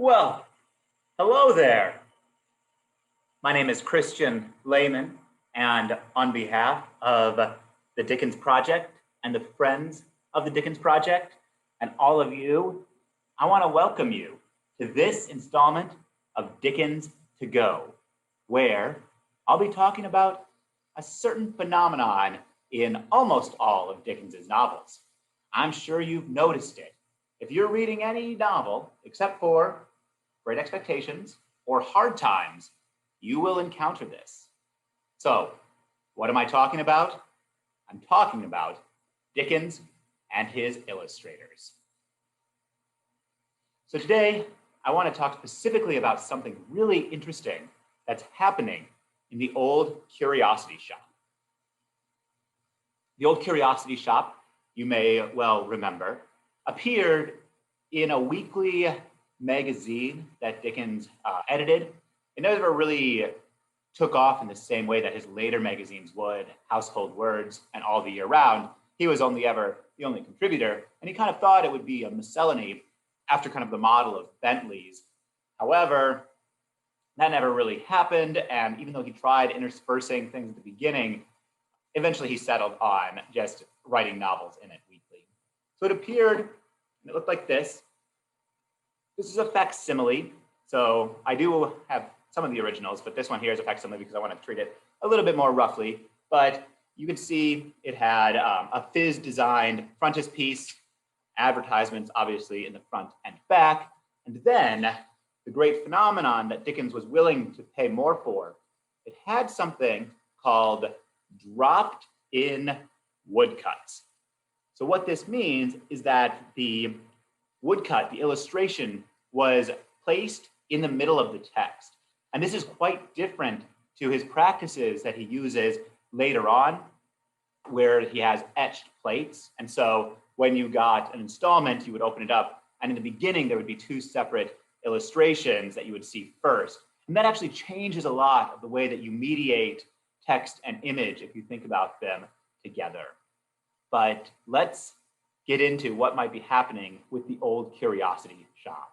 Well, hello there. My name is Christian Lehmann, and on behalf of the Dickens Project and the Friends of the Dickens Project and all of you, I want to welcome you to this installment of Dickens-to-Go, where I'll be talking about a certain phenomenon in almost all of Dickens's novels. I'm sure you've noticed it. If you're reading any novel, except for Great Expectations or Hard Times, you will encounter this. So, what am I talking about? I'm talking about Dickens and his illustrators. So today, I want to talk specifically about something really interesting that's happening in the Old Curiosity Shop. The Old Curiosity Shop, you may well remember, appeared in a weekly magazine that Dickens edited. It never really took off in the same way that his later magazines would, Household Words and All the Year Round. He was only ever the only contributor, and he kind of thought it would be a miscellany after kind of the model of Bentley's. However, that never really happened, and even though he tried interspersing things at the beginning, eventually he settled on just writing novels in it weekly. So it appeared, and it looked like this. This is a facsimile. So I do have some of the originals, but this one here is a facsimile because I want to treat it a little bit more roughly. But you can see it had a Fizz designed frontispiece, advertisements obviously in the front and back. And then the great phenomenon that Dickens was willing to pay more for, it had something called dropped in woodcuts. So what this means is that the woodcut, the illustration, was placed in the middle of the text. And this is quite different to his practices that he uses later on, where he has etched plates. And so when you got an installment, you would open it up, and in the beginning, there would be two separate illustrations that you would see first. And that actually changes a lot of the way that you mediate text and image if you think about them together. But let's get into what might be happening with the Old Curiosity Shop.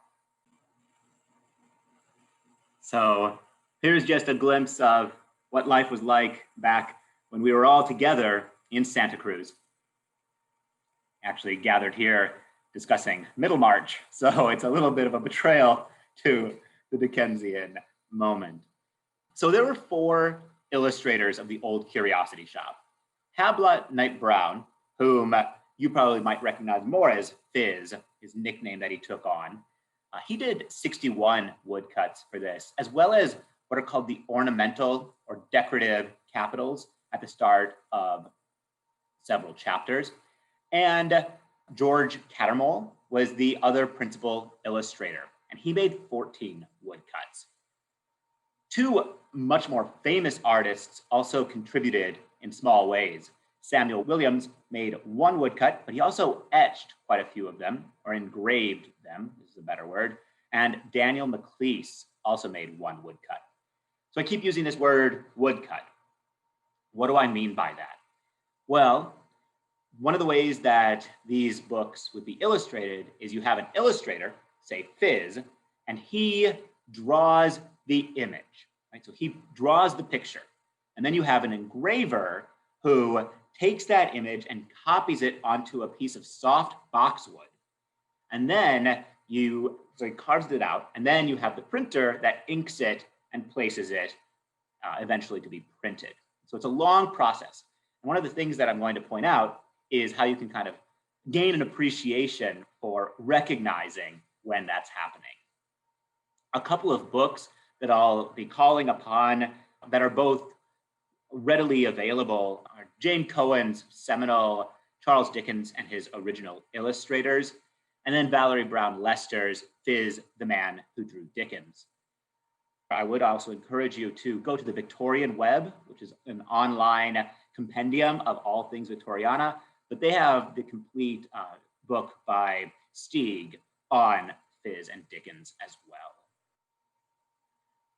So here's just a glimpse of what life was like back when we were all together in Santa Cruz. Actually gathered here discussing Middlemarch, so it's a little bit of a betrayal to the Dickensian moment. So there were four illustrators of the Old Curiosity Shop. Hablot Knight Brown, whom you probably might recognize more as Fizz, his nickname that he took on. He did 61 woodcuts for this, as well as what are called the ornamental or decorative capitals at the start of several chapters. And George Cattermole was the other principal illustrator, and he made 14 woodcuts. Two much more famous artists also contributed in small ways. Samuel Williams made one woodcut, but he also etched quite a few of them, or engraved them, this is a better word. And Daniel MACLISE also made one woodcut. So I keep using this word woodcut. What do I mean by that? Well, one of the ways that these books would be illustrated is you have an illustrator, say Fizz, and he draws the image, right? So he draws the picture. And then you have an engraver who takes that image and copies it onto a piece of soft boxwood. And then he carves it out, and then you have the printer that inks it and places it eventually to be printed. So it's a long process. And one of the things that I'm going to point out is how you can kind of gain an appreciation for recognizing when that's happening. A couple of books that I'll be calling upon that are both readily available are Jane Cohen's seminal Charles Dickens and His Original Illustrators, and then Valerie Brown Lester's Fizz, the Man Who Drew Dickens. I would also encourage you to go to the Victorian Web, which is an online compendium of all things Victoriana, but they have the complete book by Steig on Fizz and Dickens as well.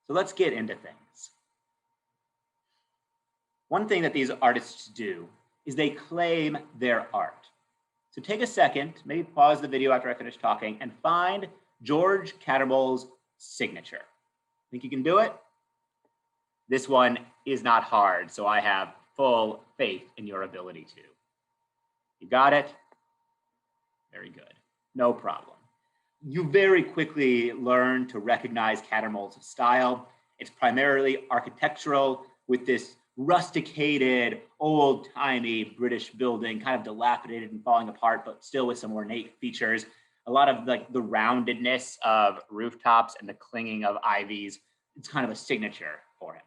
So let's get into things. One thing that these artists do is they claim their art. So take a second, maybe pause the video after I finish talking, and find George Cattermole's signature. Think you can do it? This one is not hard, so I have full faith in your ability to. You got it? Very good. No problem. You very quickly learn to recognize Cattermole's style. It's primarily architectural, with this rusticated, old-timey British building, kind of dilapidated and falling apart, but still with some ornate features. A lot of like the roundedness of rooftops and the clinging of ivies. It's kind of a signature for him.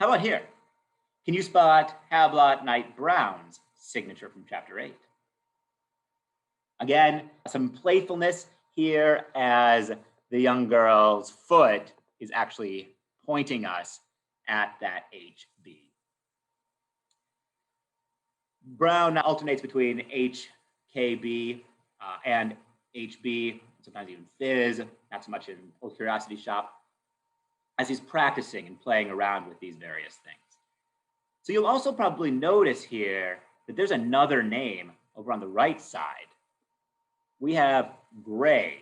How about here? Can you spot Hablot Knight Brown's signature from chapter 8? Again, some playfulness here as the young girl's foot is actually pointing us at that HB. Brown alternates between HKB and HB, sometimes even Fizz, not so much in Old Curiosity Shop, as he's practicing and playing around with these various things. So you'll also probably notice here that there's another name over on the right side. We have Gray.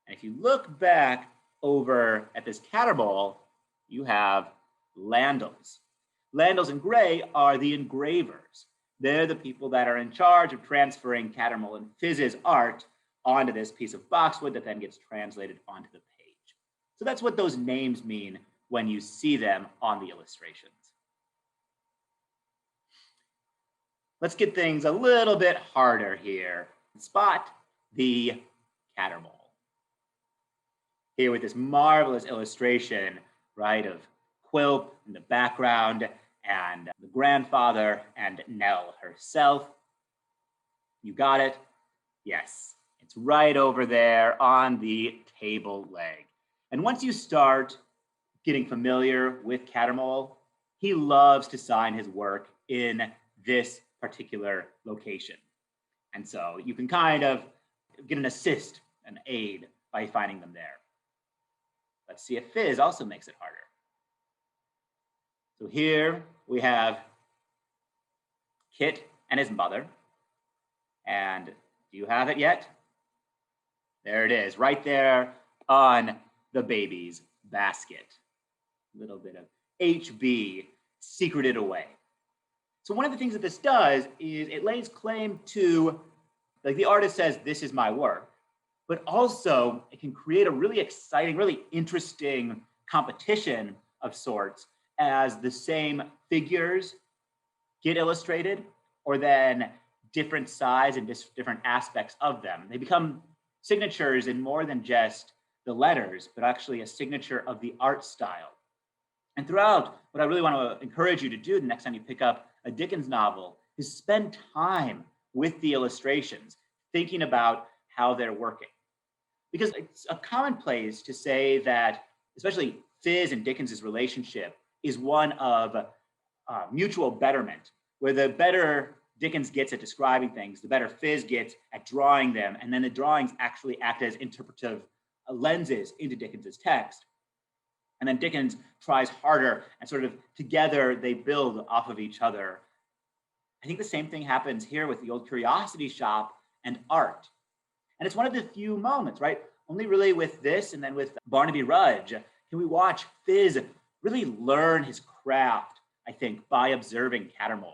And if you look back over at this Cattermole, you have Landals. Landals and Gray are the engravers. They're the people that are in charge of transferring Cattermole and Fizz's art onto this piece of boxwood that then gets translated onto the page. So that's what those names mean when you see them on the illustrations. Let's get things a little bit harder here. Spot the Cattermole. Here with this marvelous illustration, right, of Quilp in the background and the grandfather and Nell herself. You got it? Yes, it's right over there on the table leg. And once you start getting familiar with Cattermole, he loves to sign his work in this particular location. And so you can kind of get an assist, an aid by finding them there. Let's see if Fizz also makes it harder. So here we have Kit and his mother. And do you have it yet? There it is, right there on the baby's basket. A little bit of HB secreted away. So one of the things that this does is it lays claim to, like the artist says, this is my work, but also it can create a really exciting, really interesting competition of sorts as the same figures get illustrated, or then different size and different aspects of them. They become signatures in more than just the letters, but actually a signature of the art style. And throughout, what I really want to encourage you to do the next time you pick up a Dickens novel is spend time with the illustrations, thinking about how they're working. Because it's a commonplace to say that, especially Fizz and Dickens's relationship is one of mutual betterment, where the better Dickens gets at describing things, the better Fizz gets at drawing them, and then the drawings actually act as interpretive lenses into Dickens's text. And then Dickens tries harder, and sort of together they build off of each other. I think the same thing happens here with the Old Curiosity Shop and art. And it's one of the few moments, right? Only really with this and then with Barnaby Rudge can we watch Fizz really learn his craft, I think, by observing Cattermole.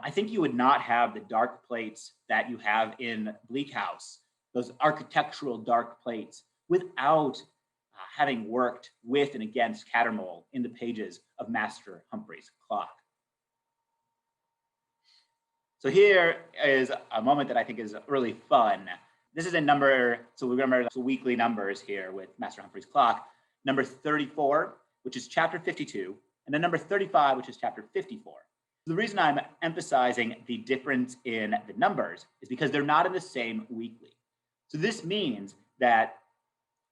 I think you would not have the dark plates that you have in Bleak House, those architectural dark plates, without having worked with and against Cattermole in the pages of Master Humphrey's Clock. So here is a moment that I think is really fun. This is a number, so we remember the weekly numbers here with Master Humphrey's Clock. Number 34, which is chapter 52, and then number 35, which is chapter 54. The reason I'm emphasizing the difference in the numbers is because they're not in the same weekly. So this means that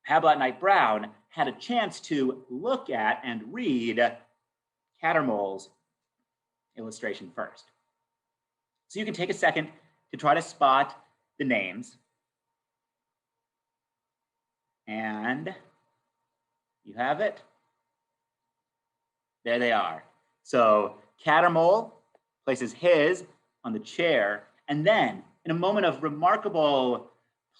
Hablot Knight Brown had a chance to look at and read Cattermole's illustration first. So you can take a second to try to spot the names. And you have it. There they are. So Cattermole places his on the chair, and then in a moment of remarkable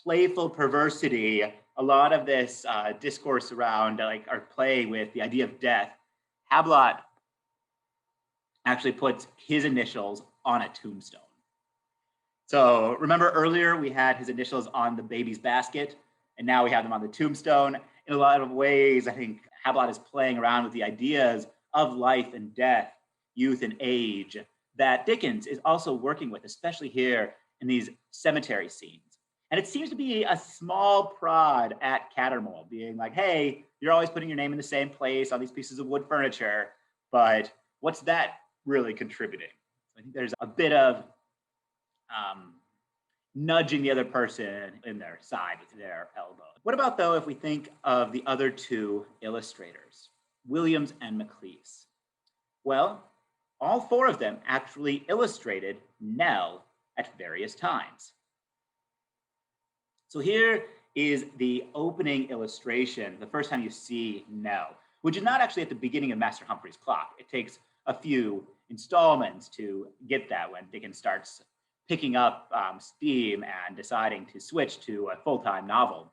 playful perversity, a lot of this discourse around our play with the idea of death, Hablot actually puts his initials on a tombstone. So remember earlier we had his initials on the baby's basket, and now we have them on the tombstone. In a lot of ways, I think Hablot is playing around with the ideas of life and death, youth and age, that Dickens is also working with, especially here in these cemetery scenes. And it seems to be a small prod at Cattermole, being like, hey, you're always putting your name in the same place on these pieces of wood furniture, but what's that really contributing? So I think there's a bit of nudging the other person in their side with their elbow. What about, though, if we think of the other two illustrators, Williams and MACLISE? Well, all four of them actually illustrated NELL at various times. So here is the opening illustration, the first time you see NELL, which is not actually at the beginning of Master Humphrey's Clock. It takes a few installments to get that when Dickens starts picking up steam and deciding to switch to a full-time novel.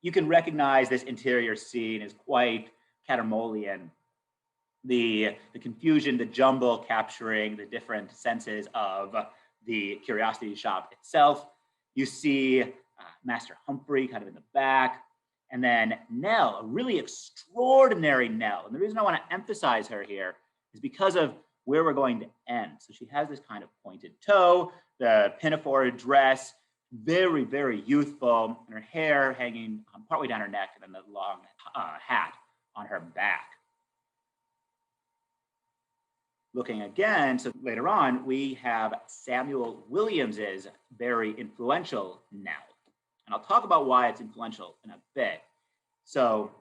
You can recognize this interior scene as quite Cattermolean. The confusion, the jumble capturing the different senses of the curiosity shop itself. You see Master Humphrey kind of in the back, and then NELL, a really extraordinary NELL. And the reason I want to emphasize her here is because of where we're going to end. So she has this kind of pointed toe, the pinafore dress, very, very youthful, and her hair hanging partway down her neck, and then the long hat on her back. Looking again, so later on, we have Samuel Williams's very influential NELL. And I'll talk about why it's influential in a bit. So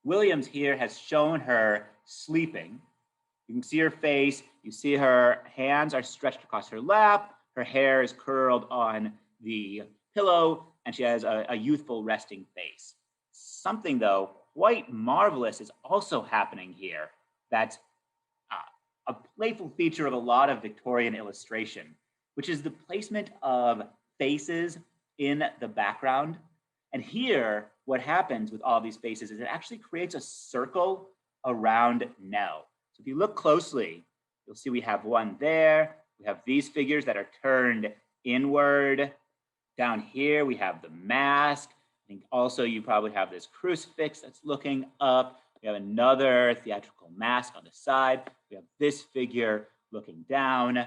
Williams here has shown her sleeping. You can see her face, you see her hands are stretched across her lap, her hair is curled on the pillow, and she has a youthful resting face. Something, though, quite marvelous is also happening here. That's a playful feature of a lot of Victorian illustration, which is the placement of faces in the background. And here, what happens with all these faces is it actually creates a circle around NELL. So if you look closely, you'll see we have one there. We have these figures that are turned inward. Down here, we have the mask. I think also you probably have this crucifix that's looking up. We have another theatrical mask on the side. We have this figure looking down.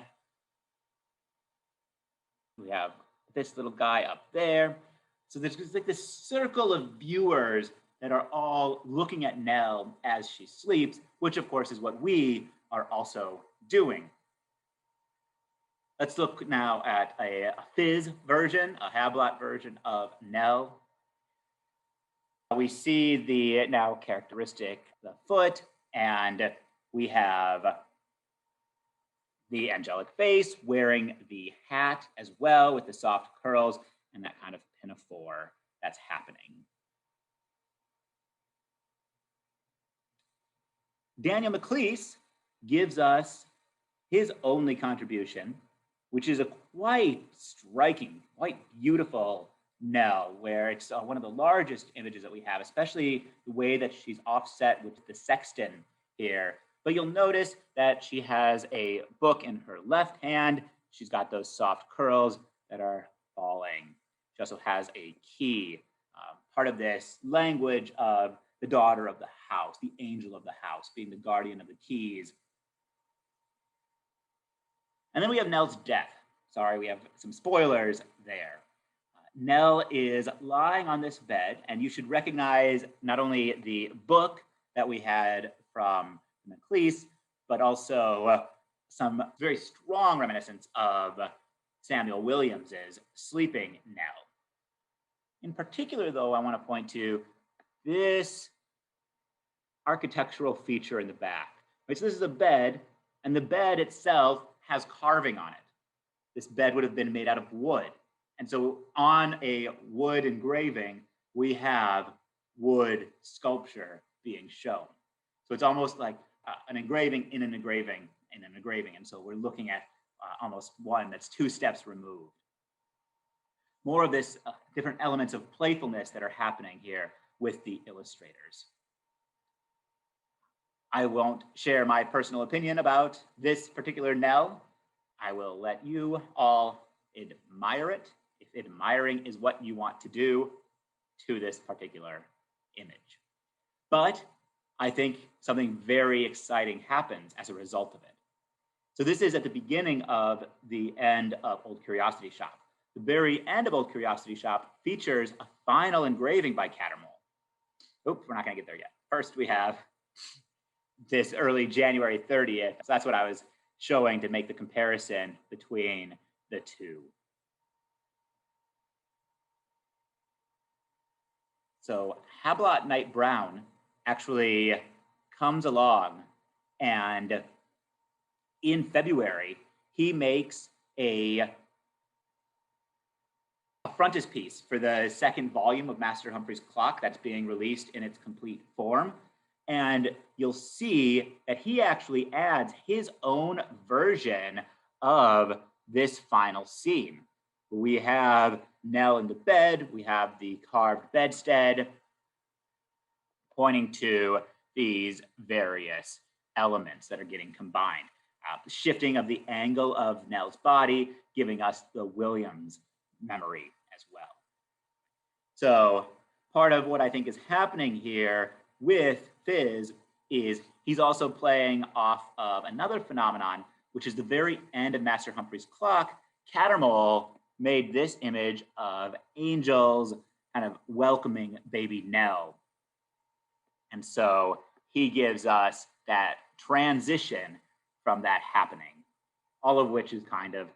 We have this little guy up there. So there's like this circle of viewers that are all looking at NELL as she sleeps, which of course is what we are also doing. Let's look now at a Fizz version, a Hablot version of NELL. We see the now characteristic, the foot, and we have the angelic face wearing the hat as well with the soft curls and that kind of pinafore that's happening. Daniel MACLISE gives us his only contribution, which is a quite striking, quite beautiful NELL, where it's one of the largest images that we have, especially the way that she's offset with the sexton here. But you'll notice that she has a book in her left hand. She's got those soft curls that are falling. She also has a key, part of this language of the daughter of the house, the angel of the house, being the guardian of the keys. And then we have NELL's death. Sorry, we have some spoilers there. NELL is lying on this bed, and you should recognize not only the book that we had from MACLISE, but also some very strong reminiscence of Samuel Williams's sleeping NELL. In particular, though, I want to point to this architectural feature in the back. Right? So this is a bed, and the bed itself has carving on it. This bed would have been made out of wood. And so on a wood engraving, we have wood sculpture being shown. So it's almost like an engraving in an engraving in an engraving. And so we're looking at almost one that's two steps removed. more of this different elements of playfulness that are happening here with the illustrators. I won't share my personal opinion about this particular NELL. I will let you all admire it, if admiring is what you want to do to this particular image. But I think something very exciting happens as a result of it. So this is at the beginning of the end of Old Curiosity Shop. The very end of Old Curiosity Shop features a final engraving by Cattermole. Oops, we're not gonna get there yet. First, we have this early January 30th. So that's what I was showing to make the comparison between the two. So Hablot Knight Brown actually comes along, and in February, he makes a frontispiece for the second volume of Master Humphrey's Clock that's being released in its complete form. And you'll see that he actually adds his own version of this final scene. We have Nell in the bed, we have the carved bedstead, pointing to these various elements that are getting combined. The shifting of the angle of Nell's body, giving us the Williams memory as well. So part of what I think is happening here with Fizz is he's also playing off of another phenomenon, which is the very end of Master Humphrey's Clock. Cattermole made this image of angels kind of welcoming baby Nell. And so he gives us that transition from that happening, all of which is kind of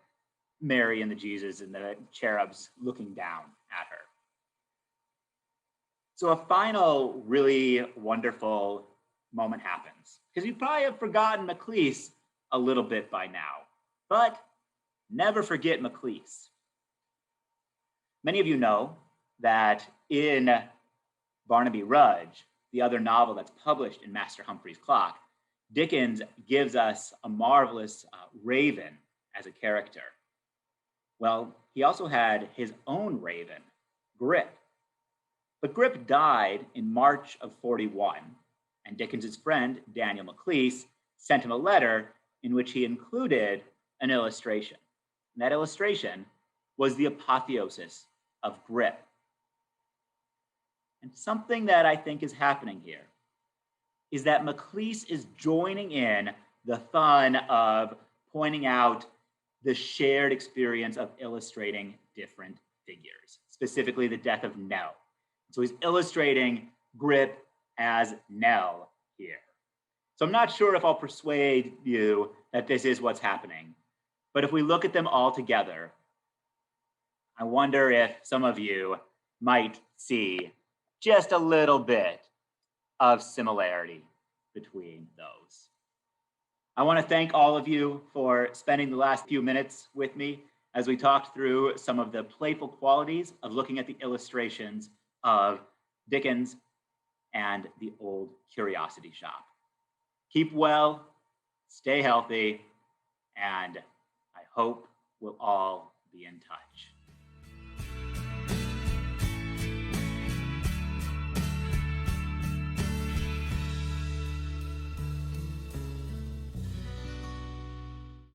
Mary and the Jesus and the cherubs looking down at her. So a final really wonderful moment happens, because you probably have forgotten MACLISE a little bit by now, but never forget MACLISE. Many of you know that in Barnaby Rudge, the other novel that's published in Master Humphrey's Clock, Dickens gives us a marvelous raven as a character. Well, he also had his own raven, Grip. But Grip died in March of 41, and Dickens's friend, Daniel MACLISE, sent him a letter in which he included an illustration. And that illustration was the apotheosis of Grip. And something that I think is happening here is that MACLISE is joining in the fun of pointing out the shared experience of illustrating different figures, specifically the death of Nell. So he's illustrating Grip as Nell here. So I'm not sure if I'll persuade you that this is what's happening, but if we look at them all together, I wonder if some of you might see just a little bit of similarity between those. I want to thank all of you for spending the last few minutes with me as we talked through some of the playful qualities of looking at the illustrations of Dickens and the Old Curiosity Shop. Keep well, stay healthy, and I hope we'll all be in touch.